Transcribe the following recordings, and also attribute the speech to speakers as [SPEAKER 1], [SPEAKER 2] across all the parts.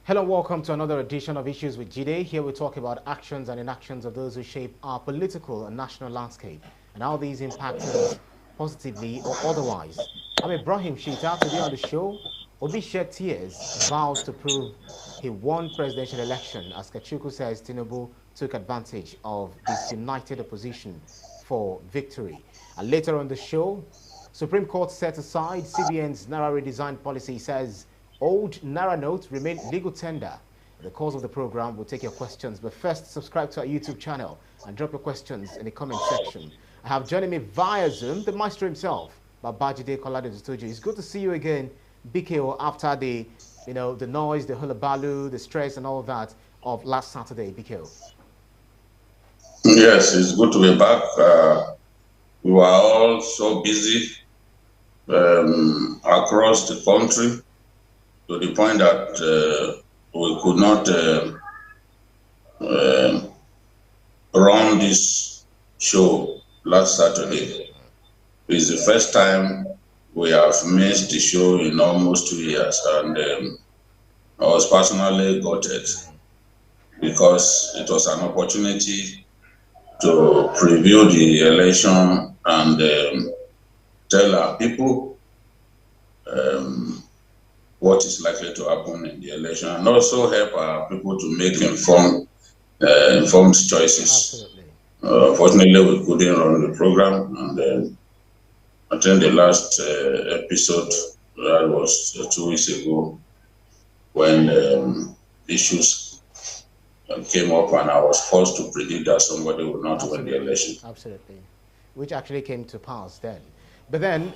[SPEAKER 1] Hello, welcome to another edition of Issues with Jide. Here we talk about actions and inactions of those who shape our political and national landscape and how these impact us positively or otherwise. I'm Ibrahim Shita. Today on the show, Obi Sheds Tears vows to prove he won presidential election as Kachikwu says Tinubu took advantage of disunited opposition for victory. And later on the show, Supreme Court set aside CBN's Naira redesign policy, says old Naira notes remain legal tender. In the course of the program, we'll take your questions. But first, subscribe to our YouTube channel and drop your questions in the comment section. I have joining me via Zoom, the maestro himself, Babajide Kolade-Otitoju. It's good to see you again, BKO, after the noise, the hullabaloo, the stress and all that of last Saturday, BKO.
[SPEAKER 2] Yes, it's good to be back. We were all so busy across the country to the point that we could not run this show last Saturday. It's the first time we have missed the show in almost 2 years, and I was personally gutted because it was an opportunity to preview the election and tell our people what is likely to happen in the election, and also help our people to make informed choices. Fortunately, we couldn't run the program, and I think the last episode, that was 2 weeks ago, when issues came up and I was forced to predict that somebody would not win the election.
[SPEAKER 1] Absolutely. Which actually came to pass then. But then,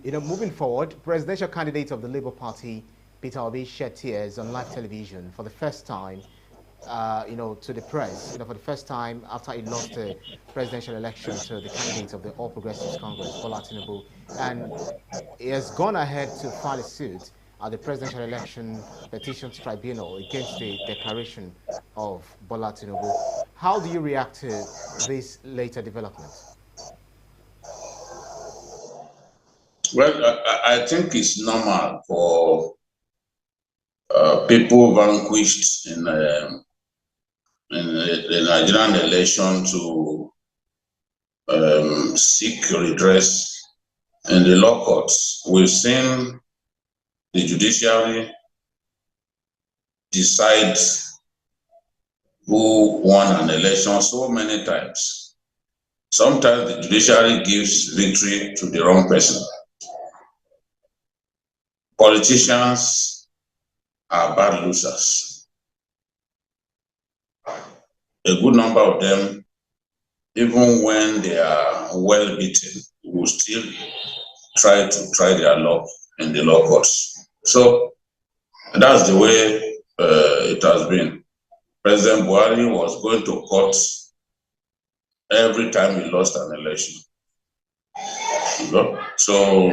[SPEAKER 1] moving forward, presidential candidate of the Labour Party, Peter Obi, shed tears on live television for the first time, to the press, for the first time after he lost the presidential election to the candidate of the All Progressives Congress, Bola Tinubu. And he has gone ahead to file a suit at the Presidential Election Petitions Tribunal against the declaration of Bola Tinubu. How do you react to this later development?
[SPEAKER 2] Well, I think it's normal for people vanquished in the Nigerian election to seek redress in the law courts. We've seen the judiciary decide who won an election so many times. Sometimes the judiciary gives victory to the wrong person. Politicians are bad losers. A good number of them, even when they are well beaten, will still try their luck in the law courts. So that's the way it has been. President Buhari was going to court every time he lost an election. So,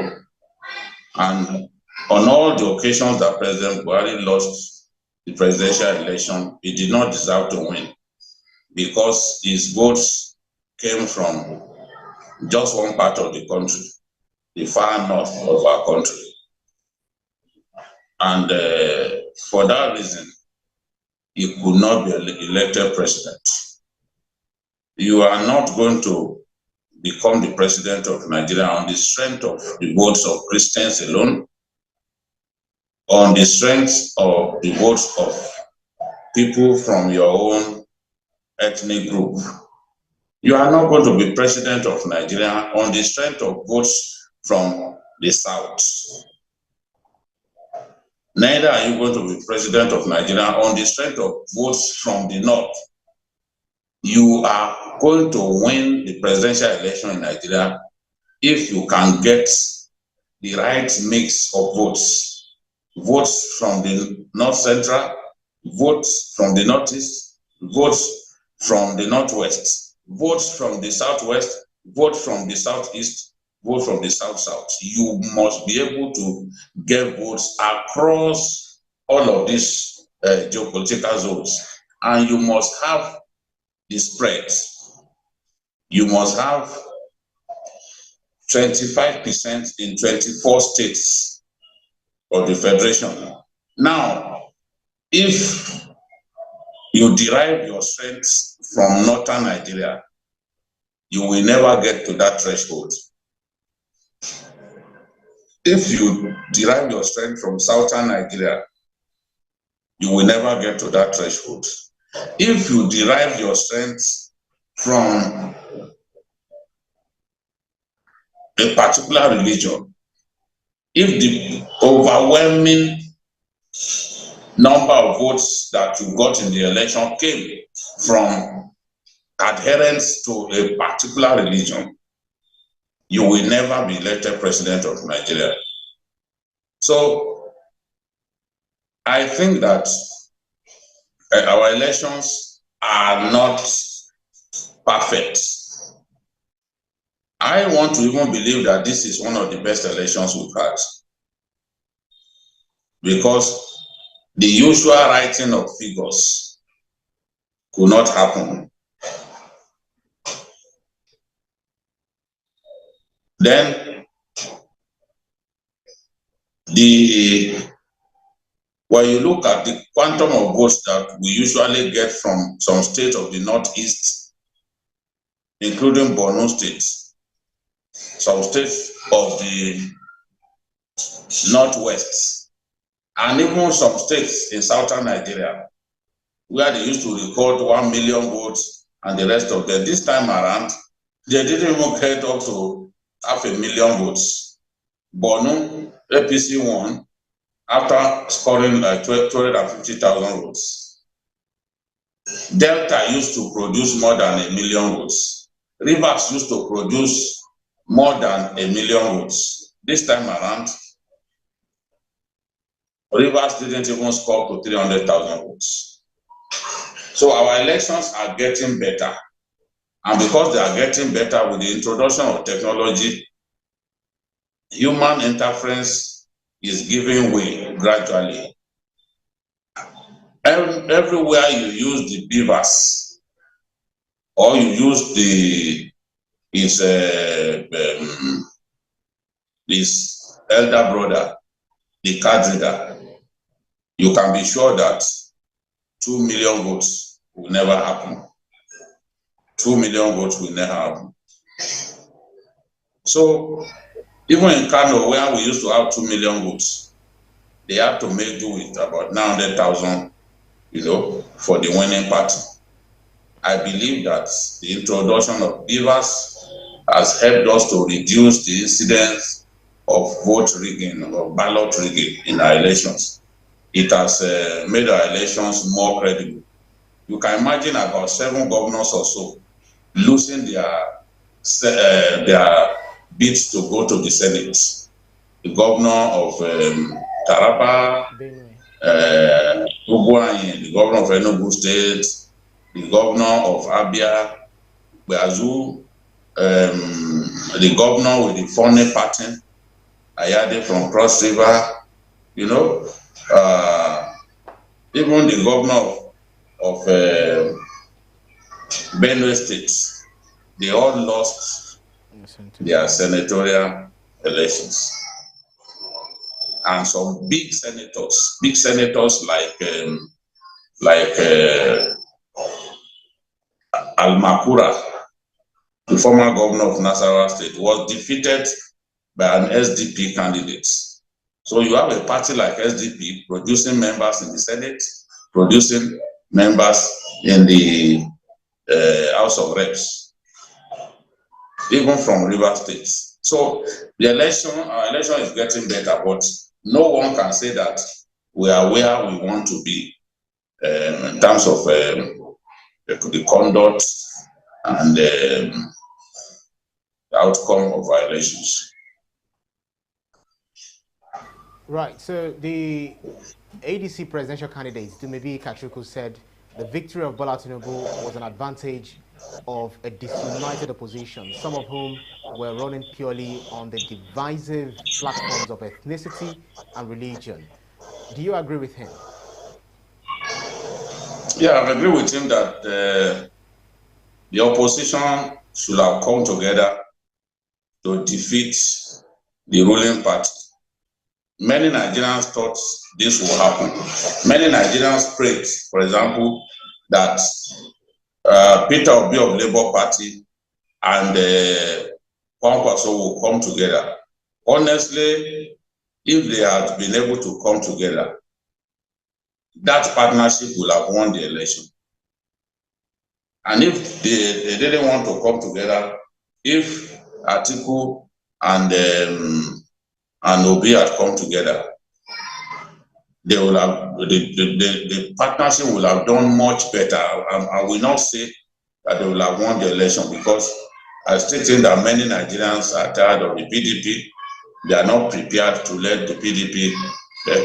[SPEAKER 2] and on all the occasions that President Buhari lost the presidential election, he did not deserve to win because his votes came from just one part of the country, the far north of our country. And for that reason, he could not be elected president. You are not going to become the president of Nigeria on the strength of the votes of Christians alone, on the strength of the votes of people from your own ethnic group. You are not going to be president of Nigeria on the strength of votes from the South. Neither are you going to be president of Nigeria on the strength of votes from the North. You are going to win the presidential election in Nigeria if you can get the right mix of votes. Votes from the North Central, votes from the Northeast, votes from the Northwest, votes from the Southwest, votes from the Southeast, votes from the South-South. You must be able to get votes across all of these geopolitical zones. And you must have the spread. You must have 25% in 24 states of the Federation. Now, if you derive your strength from northern Nigeria, you will never get to that threshold. If you derive your strength from southern Nigeria, you will never get to that threshold. If you derive your strength from a particular religion, if the overwhelming number of votes that you got in the election came from adherence to a particular religion, you will never be elected president of Nigeria. So I think that our elections are not perfect. I want to even believe that this is one of the best elections we've had, because the usual writing of figures could not happen. Then when you look at the quantum of votes that we usually get from some states of the Northeast, including Borno State, some states of the Northwest, and even some states in southern Nigeria, where they used to record 1 million votes and the rest of them, this time around, they didn't even get up to 500,000 votes. Borno, APC won after scoring like 250,000 votes. Delta used to produce more than 1 million votes. Rivers used to produce more than 1 million votes. This time around, Rivers didn't even score to 300,000 votes. So our elections are getting better. And because they are getting better with the introduction of technology, human interference is giving way gradually. Everywhere you use the beavers, or you use his elder brother, the card reader, you can be sure that 2 million votes will never happen. 2 million votes will never happen. So even in Kano, where we used to have 2 million votes, they had to make do with about 900,000, for the winning party. I believe that the introduction of beavers has helped us to reduce the incidence of vote rigging or ballot rigging in our elections. It has made our elections more credible. You can imagine about 7 governors or so losing their bids to go to the Senate. The governor of Taraba, Uguayin, the governor of Enugu State, the governor of Abia, Bazu, the governor with the funny pattern, Ayade from Cross River, even the governor of Benue State, they all lost their senatorial elections. And some big senators like Al-Makura, the former governor of Nasarawa State, was defeated by an SDP candidate. So you have a party like SDP producing members in the Senate, producing members in the House of Reps, even from River State. So our election is getting better, but no one can say that we are where we want to be in terms of the conduct and the outcome of our elections.
[SPEAKER 1] Right. So the ADC presidential candidates, maybe Kachikwu, said the victory of Bola Tinubu was an advantage of a disunited opposition, some of whom were running purely on the divisive platforms of ethnicity and religion. Do you agree with him?
[SPEAKER 2] Yeah, I agree with him that the opposition should have come together to defeat the ruling party. Many Nigerians thought this will happen. Many Nigerians prayed, for example, that Peter Obi of Labour Party and Kwankwaso will come together. Honestly, if they had been able to come together, that partnership will have won the election. And if they didn't want to come together, if Atiku and Obi had come together, they will have the partnership will have done much better. I will not say that they will have won the election, because I still think that many Nigerians are tired of the PDP. They are not prepared to let the PDP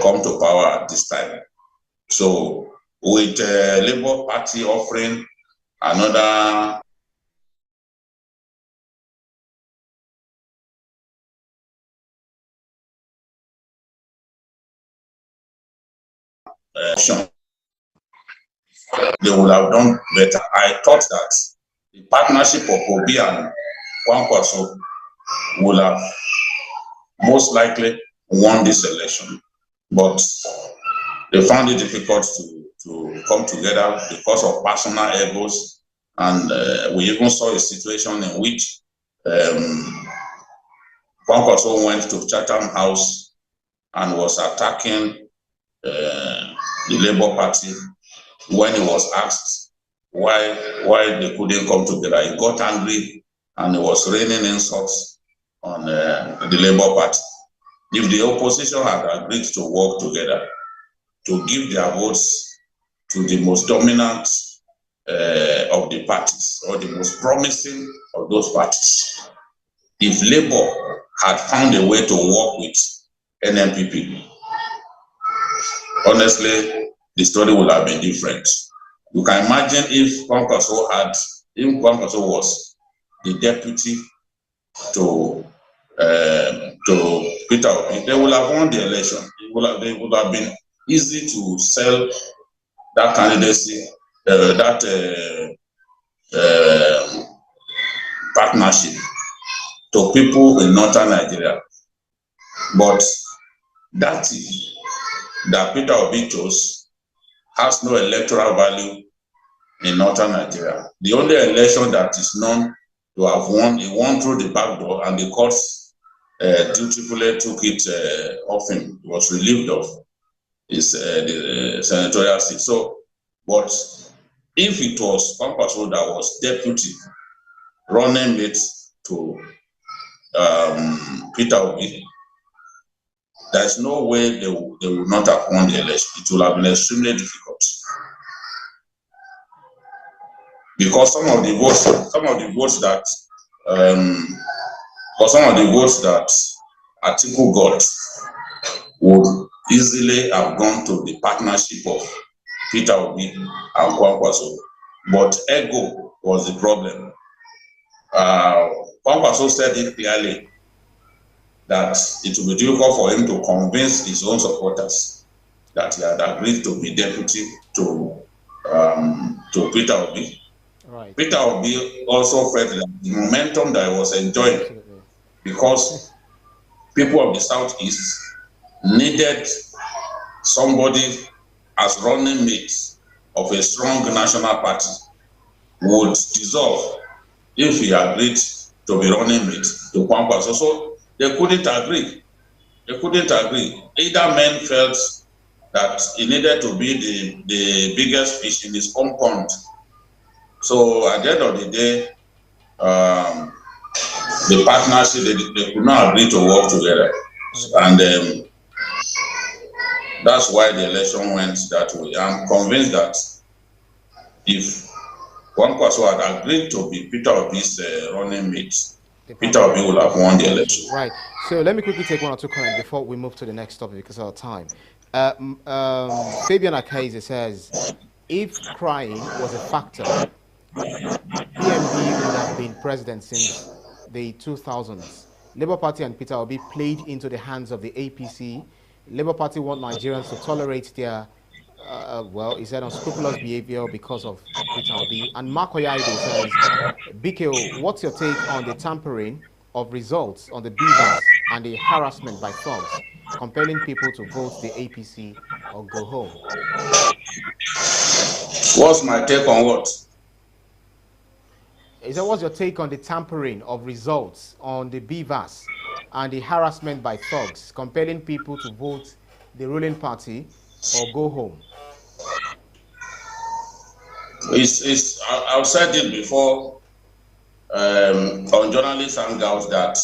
[SPEAKER 2] come to power at this time. So with Labour Party offering another option, they would have done better. I thought that the partnership of Obi and Kwankwaso would have most likely won this election, but they found it difficult to come together because of personal egos, and we even saw a situation in which Kwankwaso went to Chatham House and was attacking the Labour Party when he was asked why they couldn't come together. He got angry and he was raining insults on the Labour Party. If the opposition had agreed to work together to give their votes to the most dominant of the parties, or the most promising of those parties, if Labour had found a way to work with NNPP, honestly, the story would have been different. You can imagine if Kwankwaso was the deputy to Peter Obi, they would have won the election. It would have been easy to sell that candidacy, partnership to people in northern Nigeria. But that Peter Obi chose has no electoral value in northern Nigeria. The only election that is known to have won, he won through the back door, and the courts dutifully took it off him. He was relieved of his the senatorial seat. So, but if it was Kwankwaso that was deputy running mate to Peter Obi, there is no way they would not have won the election. It would have been extremely difficult, because some of the votes that Atiku got would easily have gone to the partnership of Peter Obi and Kwankwaso, but ego was the problem. Kwankwaso said it clearly that it would be difficult for him to convince his own supporters that he had agreed to be deputy to Peter Obi. Right. Peter Obi also felt that the momentum that he was enjoying, because people of the Southeast needed somebody as running mate of a strong national party, would dissolve if he agreed to be running mate to Kwankwaso. So they couldn't agree. Either man felt that he needed to be the biggest fish in his own pond. So at the end of the day, the partnership, they could not agree to work together. And that's why the election went that way. I'm convinced that if Kwankwaso had agreed to be Peter Obi's running mate, Peter Obi will have won the election.
[SPEAKER 1] Right. So let me quickly take one or two comments before we move to the next topic because of our time. Fabian Akaise says, if crying was a factor, PMB would have been president since the 2000s. Labour Party and Peter Obi played into the hands of the APC. Labour Party want Nigerians to tolerate their, well, he said, unscrupulous behavior because of Peter Obi. And Mark Oyaido says, BKO, what's your take on the tampering of results on the Beavers and the harassment by thugs? compelling people to vote the APC or go home.
[SPEAKER 2] What's my take on what?
[SPEAKER 1] Is that what's your take on the tampering of results on the BVAS and the harassment by thugs, compelling people to vote the ruling party or go home?
[SPEAKER 2] I've said it before on journalists hangouts that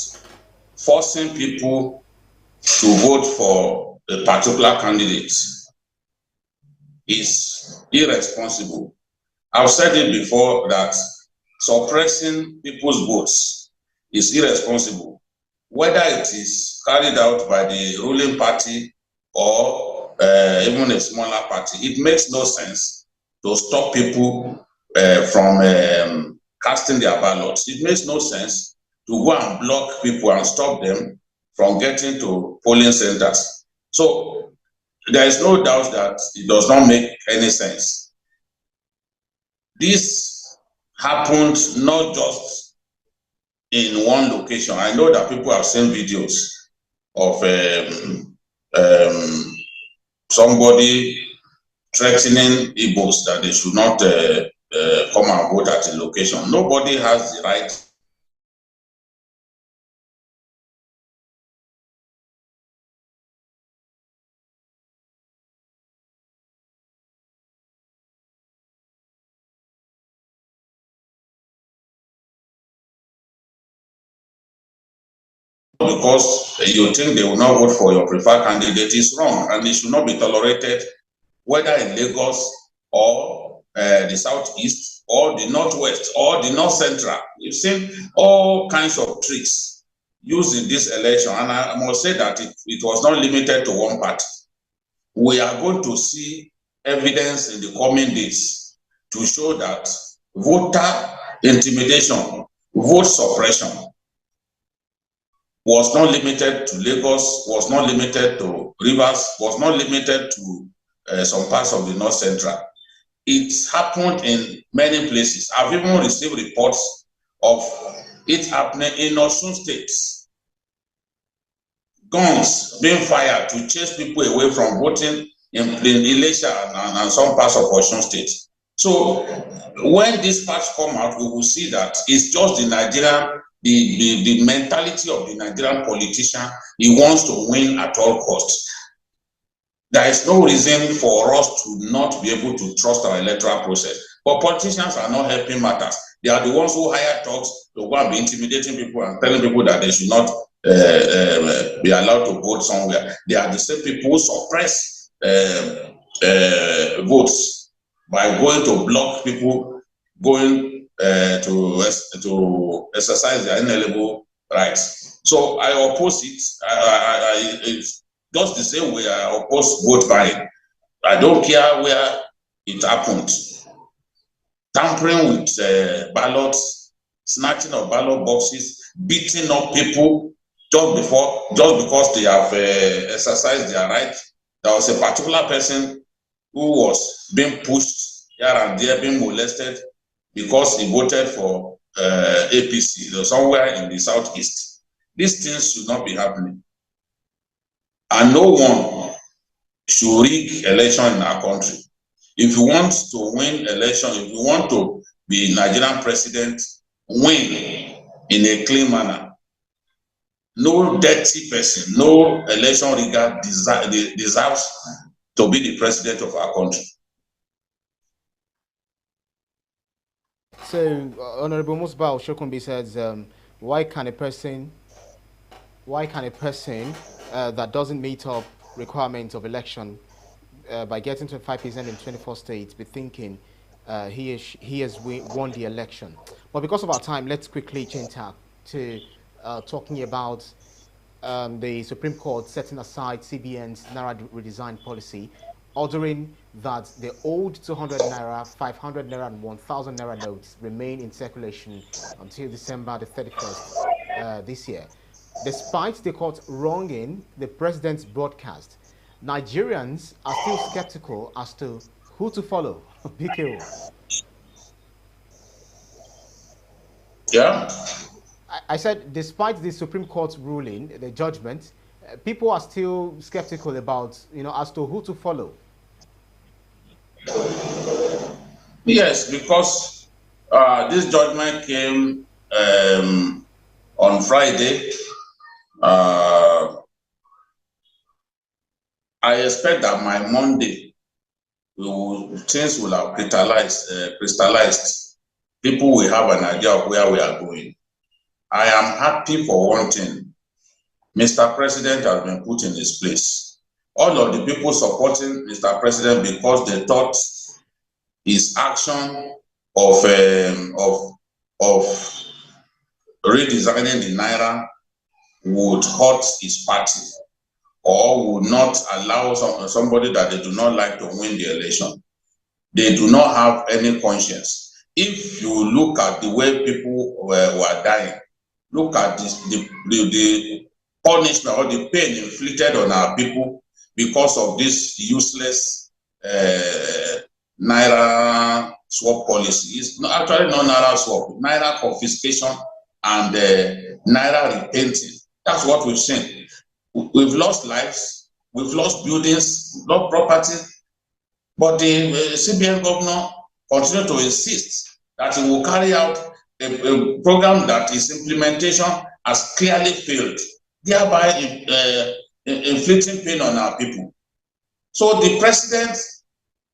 [SPEAKER 2] forcing people to vote for a particular candidate is irresponsible. I've said it before that suppressing people's votes is irresponsible, whether it is carried out by the ruling party or even a smaller party. It makes no sense to stop people from casting their ballots. It makes no sense to go and block people and stop them from getting to polling centers. So there is no doubt that it does not make any sense. This happened not just in one location. I know that people have seen videos of somebody threatening Igbos that they should not come and vote at a location. Nobody has the right because you think they will not vote for your preferred candidate is wrong, and it should not be tolerated, whether in Lagos or the southeast or the northwest or the north central. We've seen all kinds of tricks used in this election, and I must say that it was not limited to one party. We are going to see evidence in the coming days to show that voter intimidation, vote suppression was not limited to Lagos, was not limited to Rivers, was not limited to some parts of the North Central. It happened in many places. I've even received reports of it happening in Osun State. Guns being fired to chase people away from voting in Ilesha and some parts of Osun State. So when these facts come out, we will see that it's just the Nigerian the mentality of the Nigerian politician. He wants to win at all costs. There is no reason for us to not be able to trust our electoral process. But politicians are not helping matters. They are the ones who hire thugs to go and be intimidating people and telling people that they should not be allowed to vote somewhere. They are the same people who suppress votes by going to block people going to exercise their inalienable rights. So I oppose it. It's just the same way I oppose vote buying. I don't care where it happened. Tampering with ballots, snatching of ballot boxes, beating up people just because they have exercised their right. There was a particular person who was being pushed here and there, being molested, because he voted for APC, somewhere in the southeast. These things should not be happening. And no one should rig election in our country. If you want to win election, if you want to be Nigerian president, win in a clean manner. No dirty person, no election rigger deserves to be the president of our country.
[SPEAKER 1] So, Honorable Musbah Shokumbi says, why can a person that doesn't meet up requirements of election by getting 25% in 24 states be thinking he has won the election? But because of our time, let's quickly change tack to talking about the Supreme Court setting aside CBN's Naira redesign policy, ordering that the old 200 Naira, 500 Naira and 1,000 Naira notes remain in circulation until December the 31st this year. Despite the court wronging the president's broadcast, Nigerians are still skeptical as to who to follow. BKO.
[SPEAKER 2] Yeah.
[SPEAKER 1] I said, despite the Supreme Court's ruling, the judgment, people are still skeptical about, as to who to follow.
[SPEAKER 2] Yes, because this judgment came on Friday. I expect that by Monday, things will have crystallized. People will have an idea of where we are going. I am happy for one thing. Mr. President has been put in his place. All of the people supporting Mr. President because they thought his action of redesigning the Naira would hurt his party or would not allow somebody that they do not like to win the election. They do not have any conscience. If you look at the way people were dying, look at the punishment or the pain inflicted on our people because of this useless Naira swap policy. It's actually not Naira swap, Naira confiscation and Naira repainting. That's what we've seen. We've lost lives, we've lost buildings, lost property, but the CBN governor continued to insist that he will carry out a program that its implementation has clearly failed, thereby inflicting pain on our people. So the president,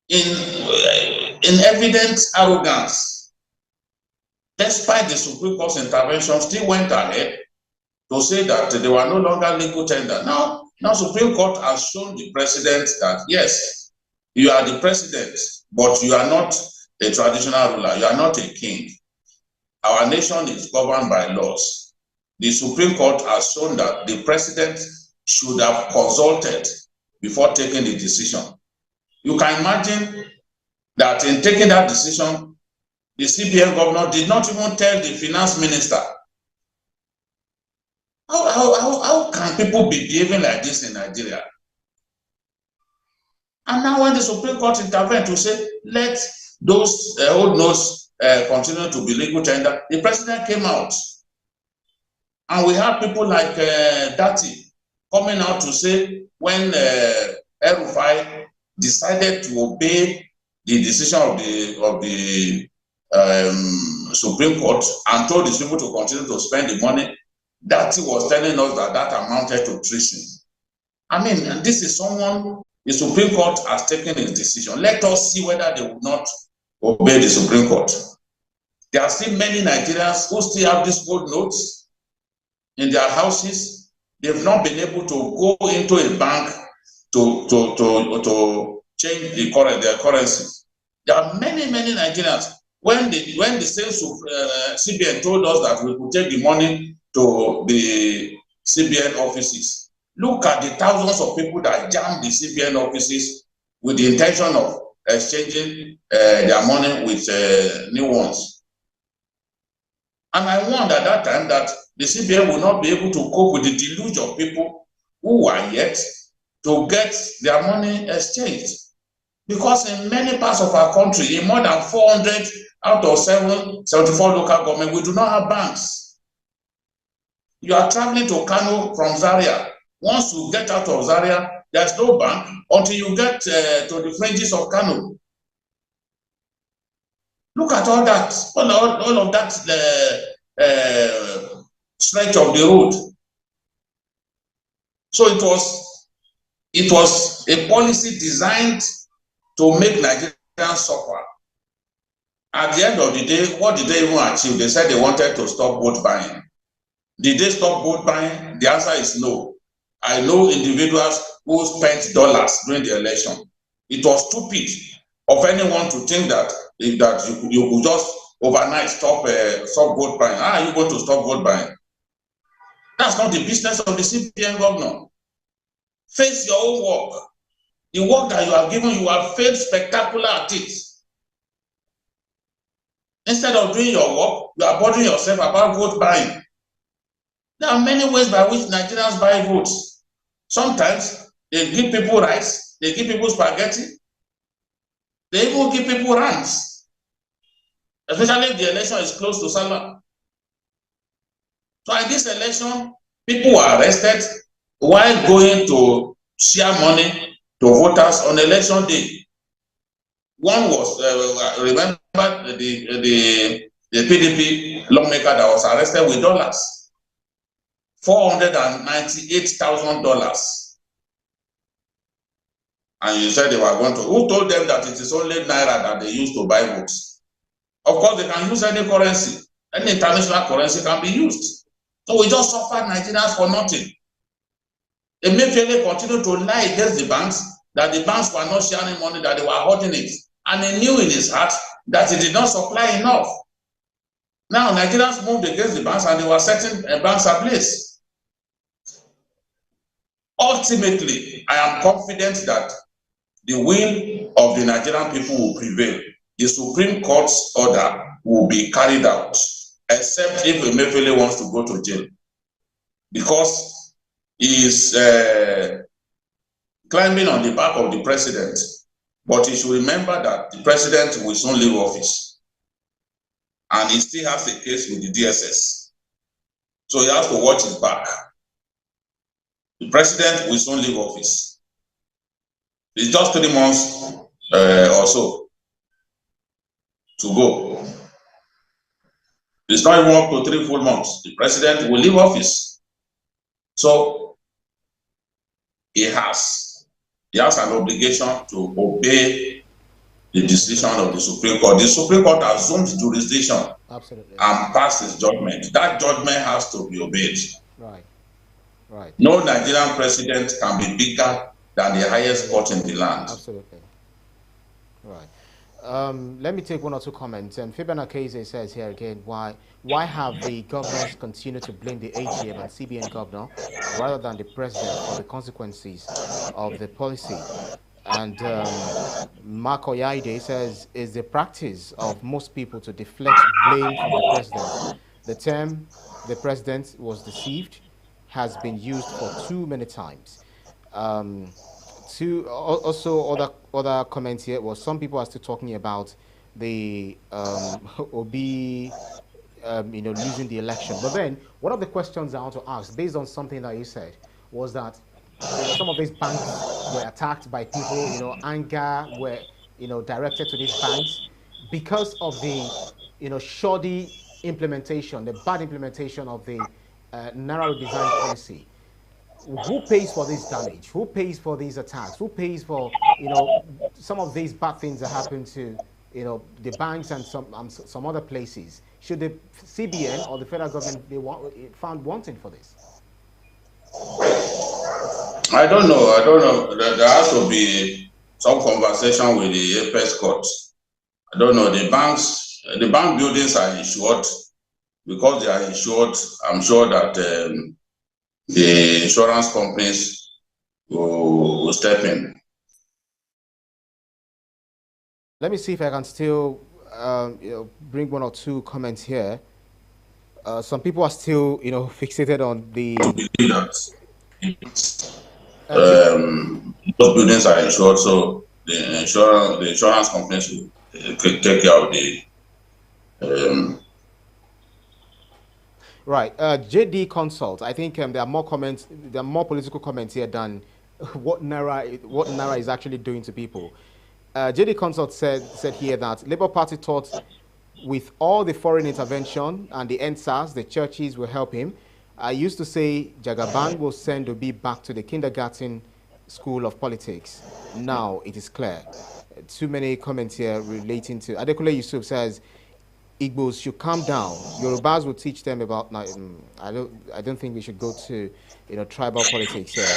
[SPEAKER 2] in evident arrogance, despite the Supreme Court's intervention, still went ahead to say that they were no longer legal tender. Now Supreme Court has shown the president that, yes, you are the president, but you are not a traditional ruler. You are not a king. Our nation is governed by laws. The Supreme Court has shown that the president should have consulted before taking the decision. You can imagine that in taking that decision, the CBN governor did not even tell the finance minister. How can people be behaving like this in Nigeria? And now when the Supreme Court intervened to say, let those old notes continue to be legal tender, the president came out. And we have people like Dati coming out to say when El-Rufai decided to obey the decision of the Supreme Court and told the people to continue to spend the money, Dati was telling us that that amounted to treason. I mean, and this is someone the Supreme Court has taken its decision. Let us see whether they will not obey the Supreme Court. There are still many Nigerians who still have these old notes in their houses. They've not been able to go into a bank to change their currency. There are many Nigerians. When the same CBN told us that we could take the money to the CBN offices, look at the thousands of people that jammed the CBN offices with the intention of exchanging their money with new ones. And I warned at that time that the CBN will not be able to cope with the deluge of people who are yet to get their money exchanged. Because in many parts of our country, in more than 400 out of 74 local government, we do not have banks. You are traveling to Kano from Zaria. Once you get out of Zaria, there's no bank until you get to the fringes of Kano. Look at all that, all of that stretch of the road. So it was a policy designed to make Nigerians suffer. At the end of the day, what did they even achieve? They said they wanted to stop vote buying. Did they stop vote buying? The answer is no. I know individuals who spent dollars during the election. It was stupid of anyone to think that you could just overnight stop vote buying. How are you going to stop vote buying? That's not the business of the CBN governor. Face your own work. The work that you have given, you have failed spectacular at it. Instead of doing your work, you are bothering yourself about vote buying. There are many ways by which Nigerians buy votes. Sometimes they give people rice, they give people spaghetti, they even give people rams, especially if the election is close to Salah. So in this election, people were arrested, while going to share money to voters on election day. One was, remember the PDP lawmaker that was arrested with dollars, $498,000. And you said they were going to, who told them that it is only Naira that they use to buy votes? Of course, they can use any currency. Any international currency can be used. So we just suffered Nigerians for nothing. Emefiele continued to lie against the banks, that the banks were not sharing money, that they were hoarding it. And he knew in his heart that he did not supply enough. Now, Nigerians moved against the banks and they were setting banks ablaze. Ultimately, I am confident that the will of the Nigerian people will prevail. The Supreme Court's order will be carried out, except if Emefiele wants to go to jail, because he is climbing on the back of the president. But he should remember that the president will soon leave office, and he still has a case with the DSS. So he has to watch his back. The president will soon leave office. It's just 3 months or so to go. It's not even up to 3 full months. The president will leave office. So he has an obligation to obey the decision of the Supreme Court. The Supreme Court assumes jurisdiction.
[SPEAKER 1] Absolutely.
[SPEAKER 2] And passes judgment. That judgment has to be obeyed.
[SPEAKER 1] Right. Right.
[SPEAKER 2] No Nigerian president can be bigger than the highest court in the land.
[SPEAKER 1] Absolutely. Right. Let me take 1 or 2 comments. Fibana Keze says here again, why have the governors continued to blame the AGM and CBN governor rather than the president for the consequences of the policy? And Mark Oyide says, is the practice of most people to deflect blame from the president. The term "the president was deceived" has been used for too many times. Also, other comments here was some people are still talking about the Obi, losing the election. But then one of the questions I want to ask, based on something that you said, was that some of these banks were attacked by people. Anger were directed to these banks because of the shoddy implementation, the bad implementation of the Naira redesign policy. Who pays for this damage? Who pays for these attacks? Who pays for some of these bad things that happen to the banks and some other places? Should the CBN or the federal government be found wanting for this?
[SPEAKER 2] I don't know. There has to be some conversation with the Apex Court. I don't know. The bank buildings are insured. Because they are insured, I'm sure that the insurance companies will step in.
[SPEAKER 1] Let me see if I can still bring 1 or 2 comments here. Some people are still fixated on the.
[SPEAKER 2] Those buildings are insured, so the insurance companies will take care of the.
[SPEAKER 1] Right, JD Consult. I think there are more comments. There are more political comments here than what Naira is actually doing to people. JD Consult said here that Labour Party thought with all the foreign intervention and the NSAS, the churches will help him. I used to say Jagaban will send Obi back to the kindergarten school of politics. Now it is clear. Too many comments here relating to. Adekunle Yusuf says Igbos should calm down. Yorubas will teach them about. I don't think we should go to tribal politics here.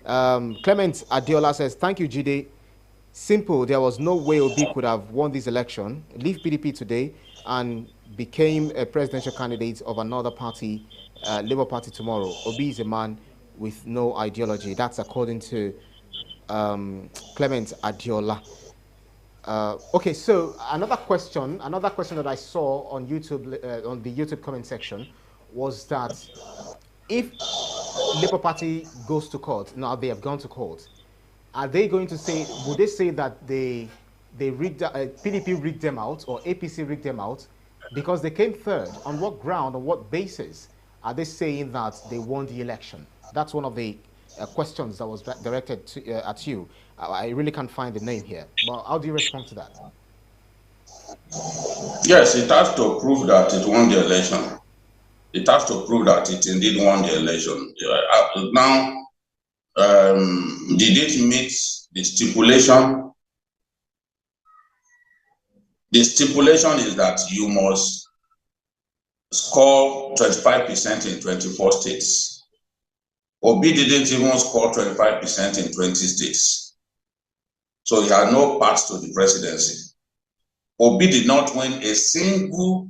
[SPEAKER 1] Clement Adiola says, thank you, Jide. Simple. There was no way Obi could have won this election, leave PDP today, and became a presidential candidate of another party, Labour Party tomorrow. Obi is a man with no ideology. That's according to Clement Adiola. Okay, so another question that I saw on YouTube, on the YouTube comment section, was that if Labour Party goes to court, now they have gone to court, are they going to say, would they say that they rigged, PDP rigged them out or APC rigged them out because they came third? On what ground, on what basis are they saying that they won the election? That's one of the questions that was directed at you. I really can't find the name here. But how do you respond to that?
[SPEAKER 2] Yes, it has to prove that it won the election. It has to prove that it indeed won the election. Now, did it meet the stipulation? The stipulation is that you must score 25% in 24 states. Obi didn't even score 25% in 20 states. So he had no path to the presidency. Obi did not win a single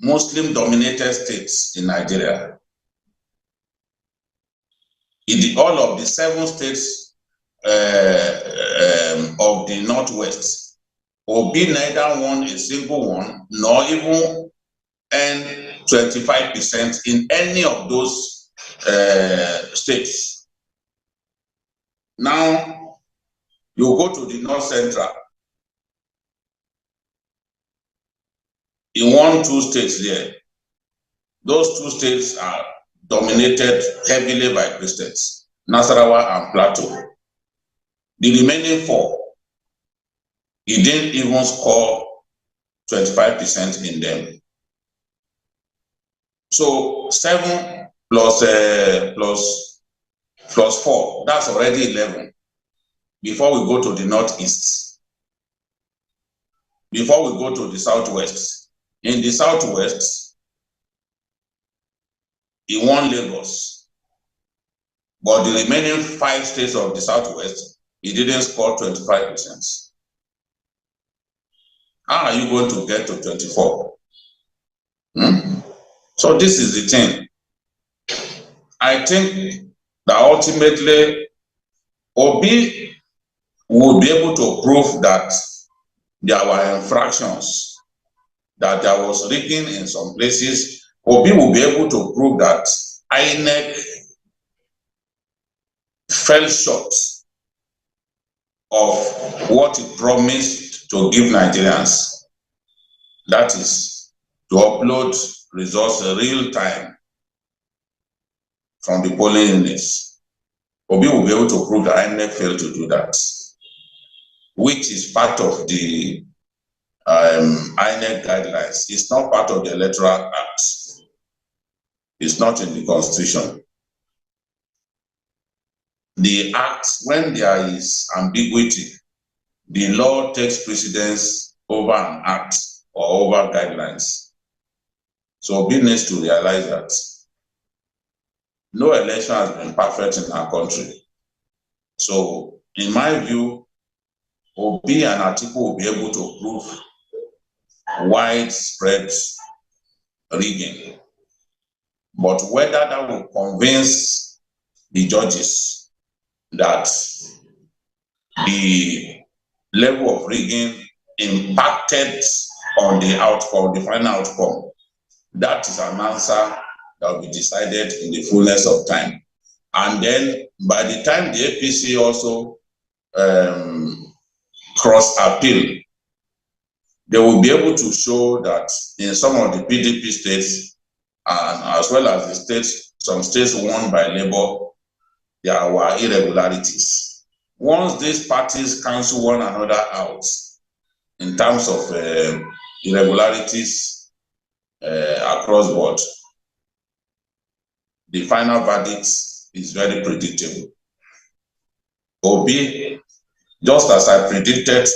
[SPEAKER 2] Muslim-dominated state in Nigeria. All of the 7 states of the Northwest, Obi neither won a single one, nor even earned 25% in any of those states. Now, you go to the North Central. He won 2 states there. Those 2 states are dominated heavily by Christians, Nasarawa and Plateau. The remaining 4, he didn't even score 25% in them. So 7 plus 4, that's already 11. Before we go to the Northeast, before we go to the Southwest. In the Southwest, he won Lagos. But the remaining 5 states of the Southwest, he didn't score 25%. How are you going to get to 24? So this is the thing. I think that ultimately, Obi would be able to prove that there were infractions, that there was rigging in some places. Obi will be able to prove that INEC fell short of what it promised to give Nigerians. That is, to upload results in real time from the polling units. Obi will be able to prove that INEC failed to do that, which is part of the INEC guidelines. It's not part of the Electoral Act. It's not in the Constitution. The Act, when there is ambiguity, the law takes precedence over an act or over guidelines. So Obi needs to realize that no election has been perfect in our country. So, in my view, Obi and Atiku will be able to prove widespread rigging. But whether that will convince the judges that the level of rigging impacted on the outcome, the final outcome, that is an answer that will be decided in the fullness of time. And then by the time the APC also cross appeal, they will be able to show that in some of the PDP states, and as well as the states, some states won by Labour, there were irregularities. Once these parties cancel one another out in terms of irregularities across board, the final verdict is very predictable. Obi, just as I predicted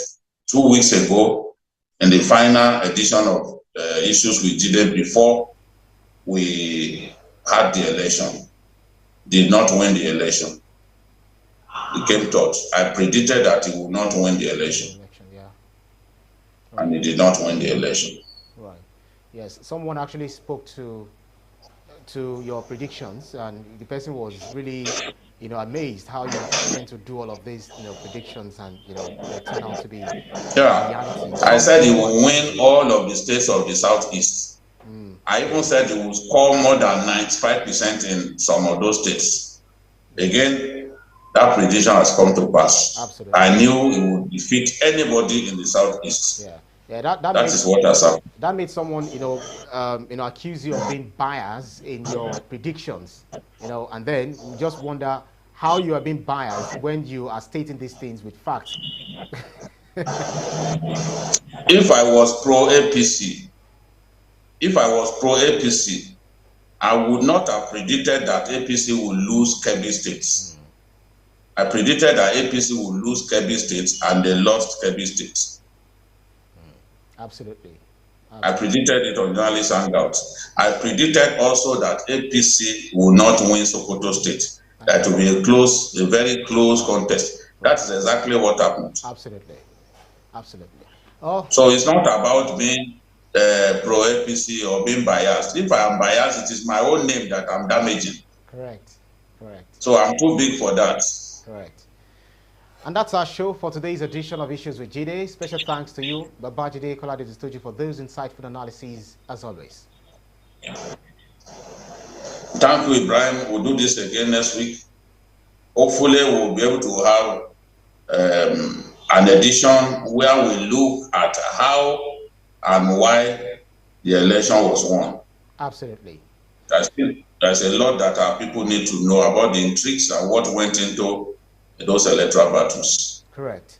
[SPEAKER 2] 2 weeks ago in the final edition of Issues with Jide before we had the election, did not win the election. He came third. I predicted that he would not win the election. And he did not win the election.
[SPEAKER 1] Right. Yes. Someone actually spoke to your predictions, and the person was really, amazed how you tend to do all of these, predictions, and they turn out to be reality.
[SPEAKER 2] I said he will win all of the states of the Southeast. I even said he will score more than 95% in some of those states. Again, that prediction has come to pass.
[SPEAKER 1] Absolutely.
[SPEAKER 2] I knew he would defeat anybody in the Southeast.
[SPEAKER 1] Yeah,
[SPEAKER 2] that is what has happened.
[SPEAKER 1] That made someone, accuse you of being biased in your predictions, and then you just wonder how you are being biased when you are stating these things with facts.
[SPEAKER 2] If I was pro-APC, I would not have predicted that APC would lose Kebbi states. I predicted that APC would lose Kebbi states, and they lost Kebbi states.
[SPEAKER 1] Absolutely.
[SPEAKER 2] I predicted it on journalist hangouts. I predicted also that APC will not win Sokoto State. That will be a very close contest. That is exactly what happened.
[SPEAKER 1] Absolutely. Absolutely. Oh.
[SPEAKER 2] So it's not about being pro-APC or being biased. If I am biased, it is my own name that I'm damaging.
[SPEAKER 1] Correct. Correct.
[SPEAKER 2] So I'm too big for that.
[SPEAKER 1] Correct. And that's our show for today's edition of Issues with Jide. Special thanks to you, Babajide Kolade-Otitoju, for those insightful analyses, as always.
[SPEAKER 2] Thank you, Ibrahim. We'll do this again next week. Hopefully, we'll be able to have an edition where we look at how and why the election was won.
[SPEAKER 1] Absolutely.
[SPEAKER 2] There's a lot that our people need to know about the intrigues and what went into those electoral battles.
[SPEAKER 1] Correct.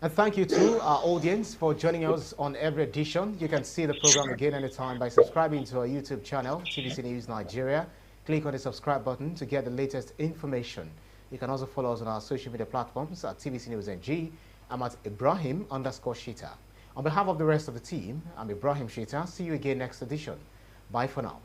[SPEAKER 1] And thank you to our audience for joining us on every edition. You can see the program again anytime by subscribing to our YouTube channel, TVC News Nigeria. Click on the subscribe button to get the latest information. You can also follow us on our social media platforms at TVC News NG. I'm at Ibrahim_Shita. On behalf of the rest of the team, I'm Ibrahim Shita. See you again next edition. Bye for now.